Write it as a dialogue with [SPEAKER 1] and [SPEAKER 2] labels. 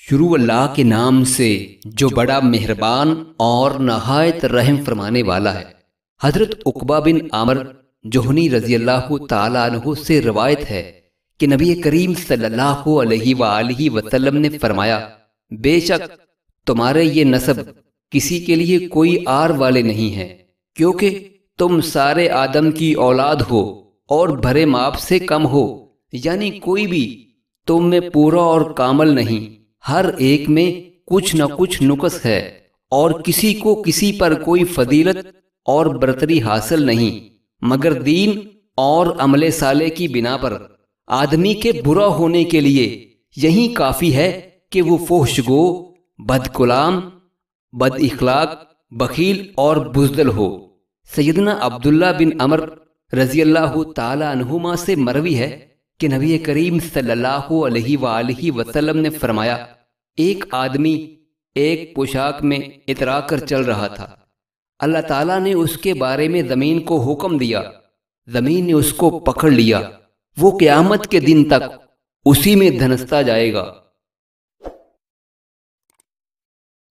[SPEAKER 1] شروع اللہ کے نام سے جو بڑا مہربان اور نہایت رحم فرمانے والا ہے۔ حضرت عقبہ بن عامر جوہنی رضی اللہ تعالیٰ عنہ سے روایت ہے کہ نبی کریم صلی اللہ علیہ وآلہ وسلم نے فرمایا، بے شک تمہارے یہ نسب کسی کے لیے کوئی آر والے نہیں ہیں، کیونکہ تم سارے آدم کی اولاد ہو اور بھرے ماپ سے کم ہو، یعنی کوئی بھی تم میں پورا اور کامل نہیں، ہر ایک میں کچھ نہ کچھ نقص ہے، اور کسی کو کسی پر کوئی فضیلت اور برتری حاصل نہیں مگر دین اور عمل صالح کی بنا پر۔ آدمی کے برا ہونے کے لیے یہی کافی ہے کہ وہ فحش گو، بد کلام، بد اخلاق، بخیل اور بزدل ہو۔ سیدنا عبداللہ بن عمر رضی اللہ تعالی عنہما سے مروی ہے کہ نبی کریم صلی اللہ علیہ وآلہ وسلم نے فرمایا، ایک آدمی ایک پوشاک میں اترا کر چل رہا تھا، اللہ تعالیٰ نے اس کے بارے میں زمین کو حکم دیا، زمین نے اس کو پکڑ لیا، وہ قیامت کے دن تک اسی میں دھنستا جائے گا۔